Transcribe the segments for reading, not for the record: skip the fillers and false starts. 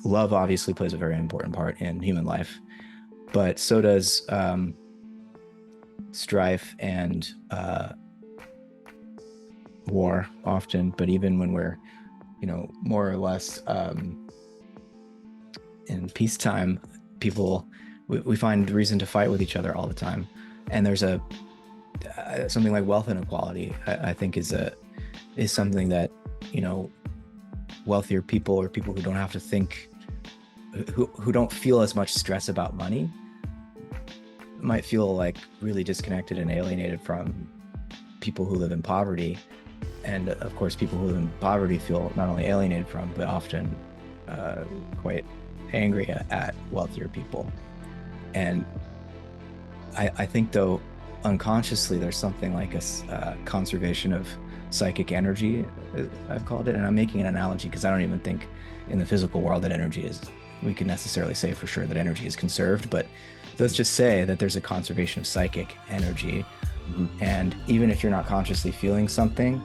love obviously plays a very important part in human life, but so does strife and war often. But even when we're, more or less in peacetime, people we find reason to fight with each other all the time. And there's a something like wealth inequality. I think is something that wealthier people, or people who don't have to think, who don't feel as much stress about money, might feel like really disconnected and alienated from people who live in poverty. And of course, people who live in poverty feel not only alienated from, but often quite angry at wealthier people. And I think, though, unconsciously, there's something like a conservation of psychic energy, I've called it. And I'm making an analogy because I don't even think in the physical world that we can necessarily say for sure that energy is conserved. But let's just say that there's a conservation of psychic energy. Mm-hmm. And even if you're not consciously feeling something,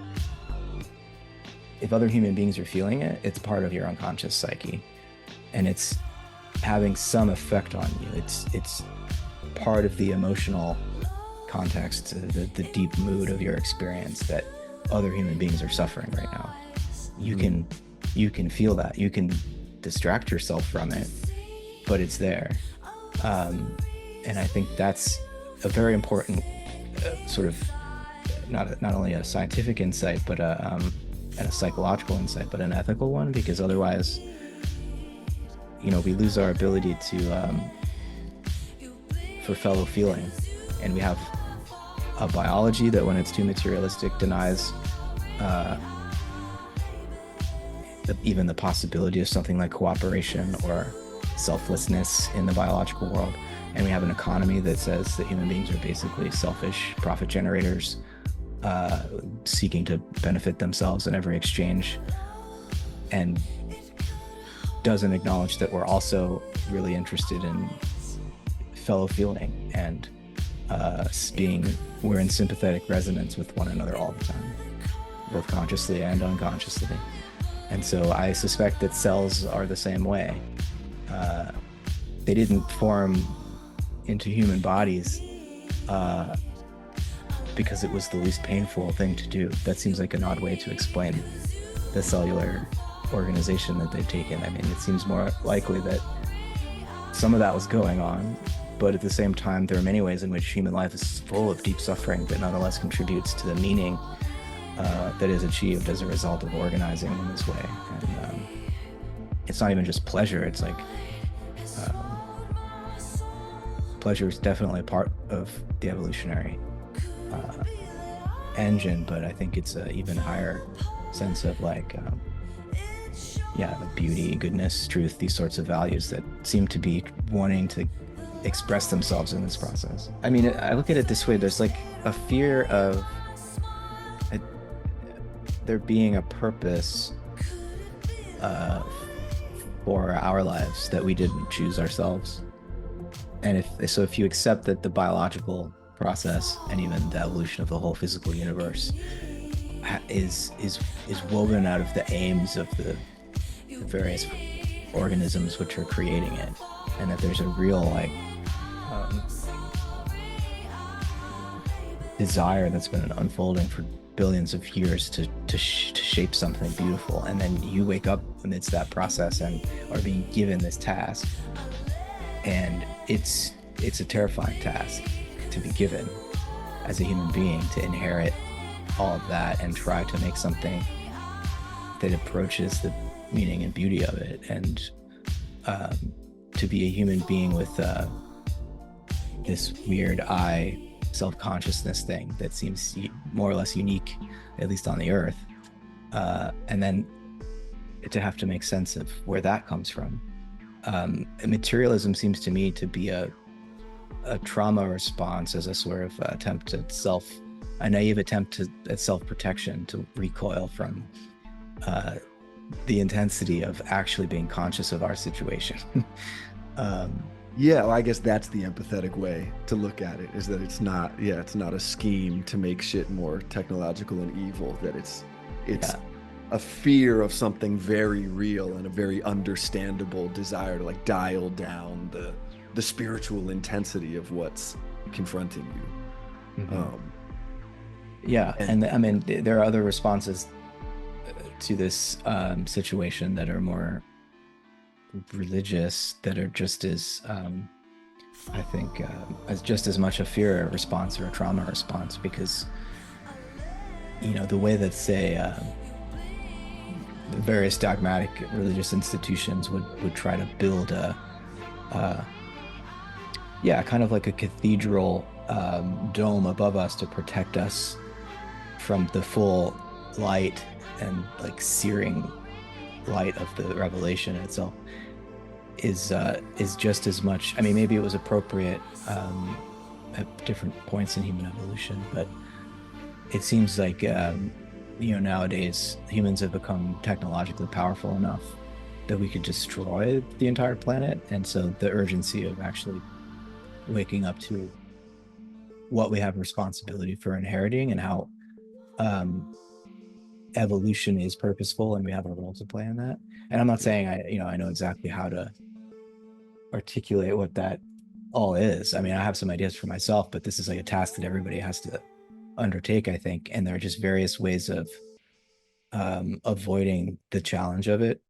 if other human beings are feeling it, it's part of your unconscious psyche, and it's having some effect on you. It's part of the emotional context, the deep mood of your experience that other human beings are suffering right now. You can feel that. You can distract yourself from it, but it's there. And I think that's a very important sort of not only a scientific insight, but and a psychological insight, but an ethical one, because otherwise, we lose our ability for fellow feeling. And we have a biology that, when it's too materialistic, denies even the possibility of something like cooperation or selflessness in the biological world. And we have an economy that says that human beings are basically selfish profit generators, seeking to benefit themselves in every exchange, and doesn't acknowledge that we're also really interested in fellow feeling, and we're in sympathetic resonance with one another all the time, both consciously and unconsciously. And so I suspect that cells are the same way. They didn't form into human bodies because it was the least painful thing to do. That seems like an odd way to explain the cellular organization that they've taken. I mean, it seems more likely that some of that was going on, but at the same time, there are many ways in which human life is full of deep suffering that nonetheless contributes to the meaning that is achieved as a result of organizing in this way. And it's not even just pleasure. It's like pleasure is definitely a part of the evolutionary engine, but I think it's an even higher sense of the beauty, goodness, truth, these sorts of values that seem to be wanting to express themselves in this process. I mean, I look at it this way. There's like a fear of there being a purpose for our lives that we didn't choose ourselves. And if you accept that the biological process and even the evolution of the whole physical universe is woven out of the aims of the various organisms which are creating it, and that there's a real desire that's been unfolding for billions of years to shape something beautiful, and then you wake up amidst that process and are being given this task, and it's a terrifying task to be given as a human being, to inherit all of that and try to make something that approaches the meaning and beauty of it, and to be a human being with this weird self-consciousness thing that seems more or less unique, at least on the earth, and then to have to make sense of where that comes from. Materialism seems to me to be a trauma response, as a sort of attempt at a naive attempt at self-protection, to recoil from the intensity of actually being conscious of our situation. Yeah, well, I guess that's the empathetic way to look at it, is that it's not a scheme to make shit more technological and evil, that it's a fear of something very real and a very understandable desire to like dial down the spiritual intensity of what's confronting you. Mhm. Um, Yeah, and and I mean, there are other responses to this situation that are more religious, that are just as, I think, as just as much a fear response or a trauma response, because the way that, say, various dogmatic religious institutions would try to build uh, yeah, kind of like a cathedral dome above us to protect us from the full light and like searing light of the revelation itself, is just as much. I mean, maybe it was appropriate at different points in human evolution, but it seems like nowadays humans have become technologically powerful enough that we could destroy the entire planet, and so the urgency of actually waking up to what we have responsibility for inheriting, and how um, evolution is purposeful and we have a role to play in that. And I'm not saying I know exactly how to articulate what that all is. I mean, I have some ideas for myself, but this is like a task that everybody has to undertake, I think. And there are just various ways of avoiding the challenge of it